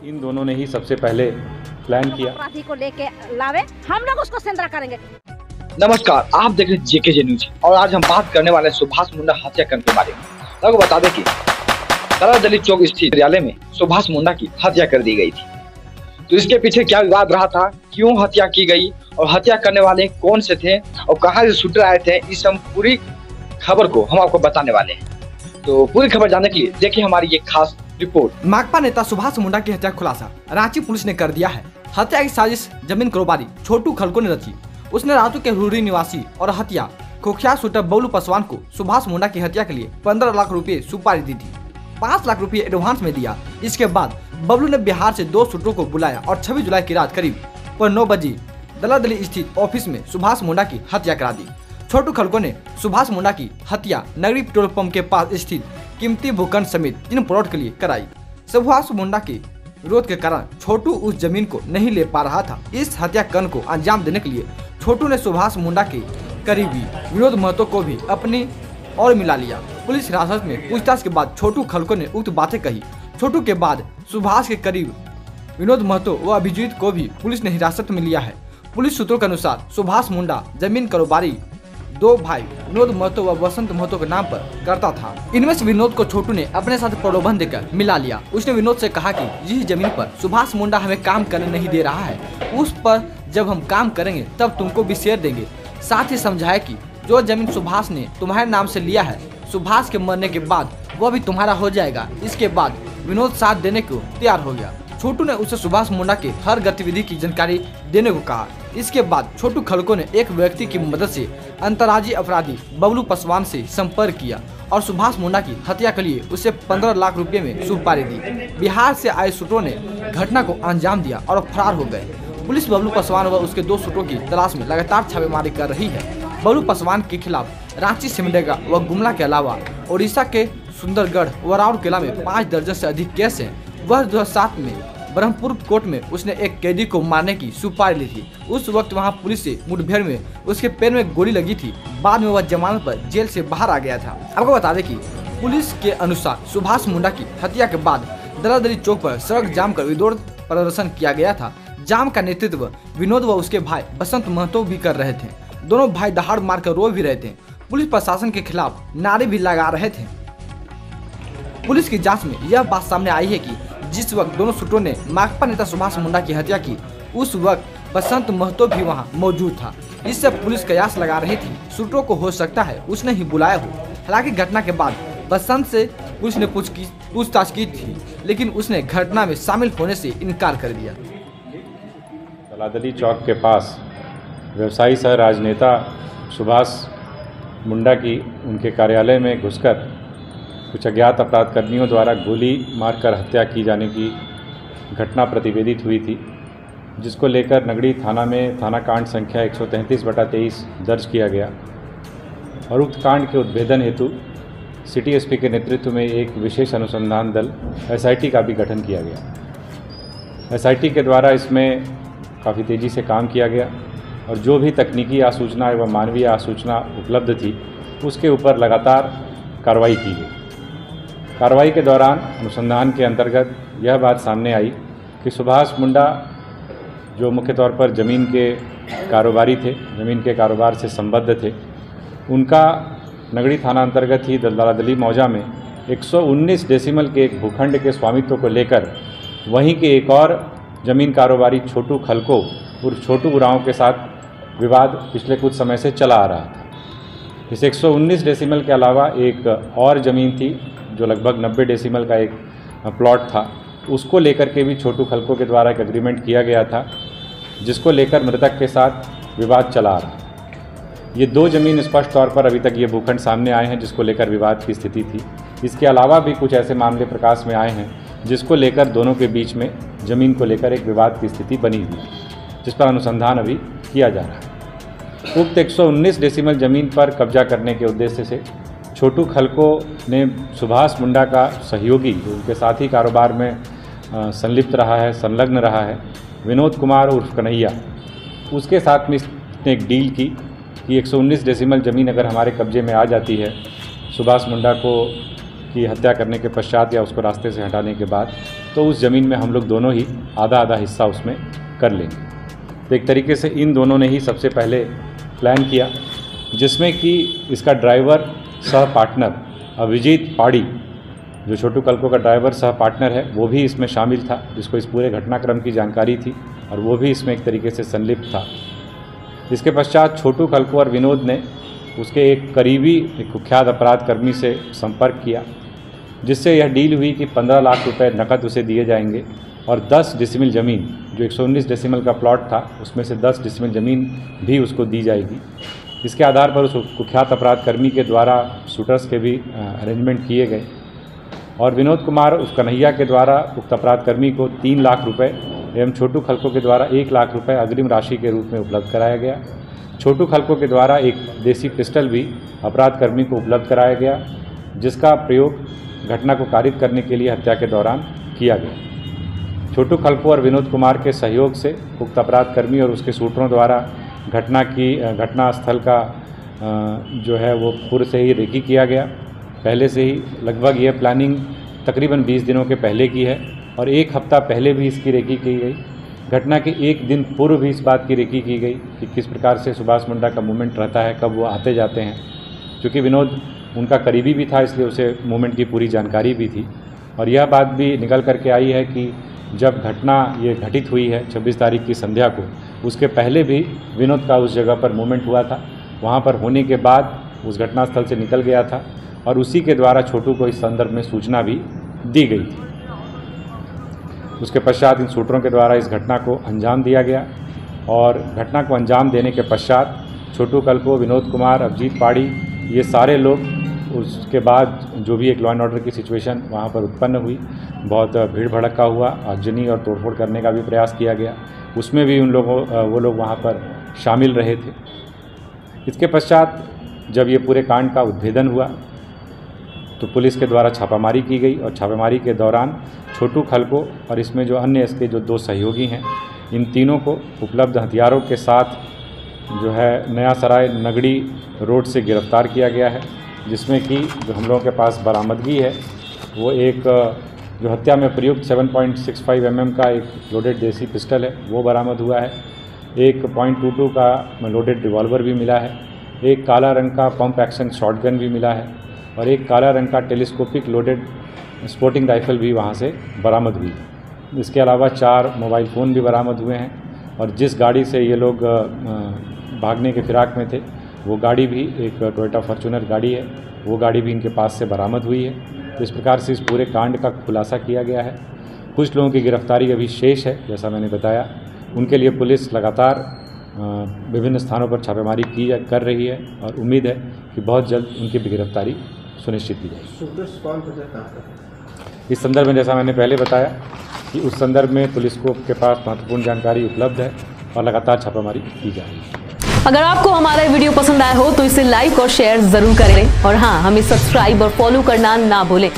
इन दोनों ने ही सबसे पहले प्लान किया। अपराधी को लेके लावे, हम लोग उसको सेंधरा करेंगे। नमस्कार, आप देख रहे हैं जेके न्यूज और आज हम बात करने वाले हैं सुभाष मुंडा हत्याकांड के बारे में। आपको बता दें कि दलाल चौक स्थित कार्यालय में सुभाष मुंडा की हत्या कर दी गई थी। तो इसके पीछे क्या विवाद रहा था, क्यों हत्या की गई और हत्या करने वाले कौन से थे और कहां से शूटर आए थे, इस हम पूरी खबर को हम आपको बताने वाले हैं। तो पूरी खबर जानने के लिए देखिए हमारी ये खास रिपोर्ट। माकपा नेता सुभाष मुंडा की हत्या खुलासा रांची पुलिस ने कर दिया है। हत्या की साजिश जमीन कारोबारी छोटू खलको ने रची। उसने रातू के हुर्री निवासी और हत्या कुख्यात शूटर बबलू पासवान को सुभाष मुंडा की हत्या के लिए 15 लाख रुपए सुपारी दी थी। 5 लाख रुपए एडवांस में दिया। इसके बाद बबलू ने बिहार से 2 शूटरों को बुलाया और 26 जुलाई की रात करीब 9 बजे दलादली स्थित ऑफिस में सुभाष मुंडा की हत्या करा दी। छोटू खलको ने सुभाष मुंडा की हत्या नगरी पेट्रोल पंप के पास स्थित कीमती भूखंड समेत 3 प्लॉट के लिए कराई। सुभाष मुंडा के विरोध के कारण छोटू उस जमीन को नहीं ले पा रहा था। इस हत्याकांड को अंजाम देने के लिए छोटू ने सुभाष मुंडा के करीबी विनोद महतो को भी अपनी और मिला लिया। पुलिस हिरासत में पूछताछ के बाद छोटू खलको ने उक्त बातें कही। छोटू के बाद सुभाष के करीब विनोद महतो व अभिजीत को भी पुलिस ने हिरासत में लिया है। पुलिस सूत्रों के अनुसार सुभाष मुंडा जमीन कारोबारी 2 भाई विनोद महतो व वसंत महतो के नाम पर करता था। इनमें से विनोद को छोटू ने अपने साथ प्रलोभन देकर मिला लिया। उसने विनोद से कहा कि जिस जमीन पर सुभाष मुंडा हमें काम करने नहीं दे रहा है, उस पर जब हम काम करेंगे तब तुमको भी शेयर देंगे। साथ ही समझाया कि जो जमीन सुभाष ने तुम्हारे नाम से लिया है, सुभाष के मरने के बाद वह भी तुम्हारा हो जाएगा। इसके बाद विनोद साथ देने को तैयार हो गया। छोटू ने उसे सुभाष मुंडा के हर गतिविधि की जानकारी देने को कहा। इसके बाद छोटू खलको ने एक व्यक्ति की मदद से अंतर्राज्यीय अपराधी बबलू पासवान से संपर्क किया और सुभाष मुंडा की हत्या के लिए उसे 15 लाख रुपए में सुपारी दी। बिहार से आए शूटरों ने घटना को अंजाम दिया और फरार हो गए। पुलिस बबलू पासवान व उसके 2 शूटरों की तलाश में लगातार छापेमारी कर रही है। बबलू पासवान के खिलाफ रांची, सिमडेगा व गुमला के अलावा ओडिशा के सुंदरगढ़ व राउरकेला में 5 दर्जन से अधिक केस हैं। वह 2007 में ब्रह्मपुर कोर्ट में उसने एक कैदी को मारने की सुपारी ली थी। उस वक्त वहां पुलिस से मुठभेड़ में उसके पैर में गोली लगी थी। बाद में वह जमानत पर जेल से बाहर आ गया था। आपको बता दें कि पुलिस के अनुसार सुभाष मुंडा की हत्या के बाद दलादली चौक पर सड़क जाम कर विरोध प्रदर्शन किया गया था। जाम का नेतृत्व विनोद व उसके भाई वसंत महतो भी कर रहे थे। दोनों भाई दहाड़ मारकर रो भी रहे थे। पुलिस प्रशासन के खिलाफ नारे भी लगा रहे थे। पुलिस की जांच में यह बात सामने आई है कि जिस वक्त दोनों शूटरों ने माकपा नेता सुभाष मुंडा की हत्या की, उस वक्त वसंत महतो भी वहां मौजूद था। इससे पुलिस कयास लगा रही थी शूटरों को हो सकता है उसने ही बुलाया हो। हालांकि घटना के बाद वसंत से पुलिस ने पूछताछ की थी, लेकिन उसने घटना में शामिल होने से इनकार कर दिया। दलादली चौक के पास व्यवसायी सह राजनेता सुभाष मुंडा की उनके कार्यालय में घुसकर कुछ अज्ञात अपराधकर्मियों द्वारा गोली मारकर हत्या की जाने की घटना प्रतिवेदित हुई थी, जिसको लेकर नगड़ी थाना में थाना कांड संख्या 133/23 दर्ज किया गया और उक्त कांड के उद्भेदन हेतु सिटी एसपी के नेतृत्व में एक विशेष अनुसंधान दल एसआईटी का भी गठन किया गया। एसआईटी के द्वारा इसमें काफ़ी तेज़ी से काम किया गया और जो भी तकनीकी आसूचना एवं मानवीय आसूचना उपलब्ध थी उसके ऊपर लगातार कार्रवाई की गई। कार्रवाई के दौरान अनुसंधान के अंतर्गत यह बात सामने आई कि सुभाष मुंडा जो मुख्य तौर पर ज़मीन के कारोबारी थे, ज़मीन के कारोबार से संबद्ध थे, उनका नगड़ी थाना अंतर्गत ही दलादली मौजा में 119 डेसिमल के एक भूखंड के स्वामित्व को लेकर वहीं के एक और ज़मीन कारोबारी छोटू खलको उर्फ छोटू उरांव के साथ विवाद पिछले कुछ समय से चला आ रहा था। इस 119 डेसिमल के अलावा एक और ज़मीन थी जो लगभग 90 डेसिमल का एक प्लॉट था, उसको लेकर के भी छोटू खलको के द्वारा एक एग्रीमेंट किया गया था, जिसको लेकर मृतक के साथ विवाद चला आ रहा। ये 2 ज़मीन स्पष्ट तौर पर अभी तक ये भूखंड सामने आए हैं जिसको लेकर विवाद की स्थिति थी। इसके अलावा भी कुछ ऐसे मामले प्रकाश में आए हैं जिसको लेकर दोनों के बीच में ज़मीन को लेकर एक विवाद की स्थिति बनी हुई है, जिस पर अनुसंधान अभी किया जा रहा है। उक्त 119 डेसिमल ज़मीन पर कब्जा करने के उद्देश्य से छोटू खलको ने सुभाष मुंडा का सहयोगी जो उनके साथी कारोबार में संलिप्त रहा है, संलग्न रहा है, विनोद कुमार उर्फ कन्हैया, उसके साथ में इसने एक डील की कि 119 डेसिमल ज़मीन अगर हमारे कब्जे में आ जाती है, सुभाष मुंडा को की हत्या करने के पश्चात या उसको रास्ते से हटाने के बाद, तो उस ज़मीन में हम लोग दोनों ही आधा आधा हिस्सा उसमें कर लेंगे। तो एक तरीके से इन दोनों ने ही सबसे पहले प्लान किया, जिसमें कि इसका ड्राइवर सह पार्टनर अभिजीत पाड़ी, जो छोटू कलको का ड्राइवर सह पार्टनर है, वो भी इसमें शामिल था, जिसको इस पूरे घटनाक्रम की जानकारी थी और वो भी इसमें एक तरीके से संलिप्त था। इसके पश्चात छोटू कलको और विनोद ने उसके एक करीबी एक कुख्यात अपराध कर्मी से संपर्क किया, जिससे यह डील हुई कि 15 लाख रुपए नकद उसे दिए जाएंगे और 10 डिसिमिल ज़मीन, जो 119 डेसिमल का प्लॉट था उसमें से 10 डिसिमिल ज़मीन भी उसको दी जाएगी। इसके आधार पर उस कुख्यात अपराध कर्मी के द्वारा शूटर्स के भी अरेंजमेंट किए गए और विनोद कुमार उस कन्हैया के द्वारा उक्त अपराध कर्मी को 3 लाख रुपए एवं छोटू खलको के द्वारा 1 लाख रुपए अग्रिम राशि के रूप में उपलब्ध कराया गया। छोटू खलको के द्वारा एक देसी पिस्टल भी अपराध कर्मी को उपलब्ध कराया गया, जिसका प्रयोग घटना को कारित करने के लिए हत्या के दौरान किया गया। छोटू खलको और विनोद कुमार के सहयोग से उक्त अपराध कर्मी और उसके शूटरों द्वारा घटना स्थल का जो है वो पूर्व से ही रेकी किया गया। पहले से ही लगभग यह प्लानिंग तकरीबन 20 दिनों के पहले की है और 1 हफ्ता पहले भी इसकी रेकी की गई। घटना के 1 दिन पूर्व भी इस बात की रेकी की गई कि किस प्रकार से सुभाष मुंडा का मूवमेंट रहता है, कब वो आते जाते हैं। क्योंकि विनोद उनका करीबी भी था, इसलिए उसे मूवमेंट की पूरी जानकारी भी थी। और यह बात भी निकल करके आई है कि जब घटना ये घटित हुई है 26 तारीख की संध्या को, उसके पहले भी विनोद का उस जगह पर मूवमेंट हुआ था। वहाँ पर होने के बाद उस घटनास्थल से निकल गया था और उसी के द्वारा छोटू को इस संदर्भ में सूचना भी दी गई थी। उसके पश्चात इन शूटरों के द्वारा इस घटना को अंजाम दिया गया और घटना को अंजाम देने के पश्चात छोटू कलको, विनोद कुमार, अभिजीत पाड़ी, ये सारे लोग, उसके बाद जो भी एक लॉ एंड ऑर्डर की सिचुएशन वहाँ पर उत्पन्न हुई, बहुत भीड़ भड़का हुआ, आगजनी और तोड़फोड़ करने का भी प्रयास किया गया, उसमें भी वो लोग वहाँ पर शामिल रहे थे। इसके पश्चात जब ये पूरे कांड का उद्भेदन हुआ तो पुलिस के द्वारा छापामारी की गई और छापामारी के दौरान छोटू खलको और इसमें जो अन्य इसके जो 2 सहयोगी हैं, इन तीनों को उपलब्ध हथियारों के साथ जो है नया सराय नगड़ी रोड से गिरफ्तार किया गया है, जिसमें कि जो हम लोगों के पास बरामदगी है वो एक जो हत्या में प्रयुक्त 7.65 mm का एक लोडेड देसी पिस्टल है वो बरामद हुआ है। एक .22 का लोडेड रिवॉल्वर भी मिला है। एक काला रंग का पंप एक्शन शॉटगन भी मिला है और एक काला रंग का टेलीस्कोपिक लोडेड स्पोर्टिंग राइफल भी वहाँ से बरामद हुई। इसके अलावा 4 मोबाइल फ़ोन भी बरामद हुए हैं और जिस गाड़ी से ये लोग भागने के फिराक में थे वो गाड़ी भी एक टोयोटा फॉर्च्यूनर गाड़ी है, वो गाड़ी भी इनके पास से बरामद हुई है। तो इस प्रकार से इस पूरे कांड का खुलासा किया गया है। कुछ लोगों की गिरफ्तारी अभी शेष है, जैसा मैंने बताया। उनके लिए पुलिस लगातार विभिन्न स्थानों पर छापेमारी कर रही है और उम्मीद है कि बहुत जल्द उनकी भी गिरफ्तारी सुनिश्चित की जाएगी। इस संदर्भ में जैसा मैंने पहले बताया कि उस संदर्भ में पुलिस को के पास महत्वपूर्ण जानकारी उपलब्ध है और लगातार छापेमारी की जा रही है। अगर आपको हमारा वीडियो पसंद आया हो तो इसे लाइक और शेयर जरूर करें और हाँ, हमें सब्सक्राइब और फॉलो करना ना भूलें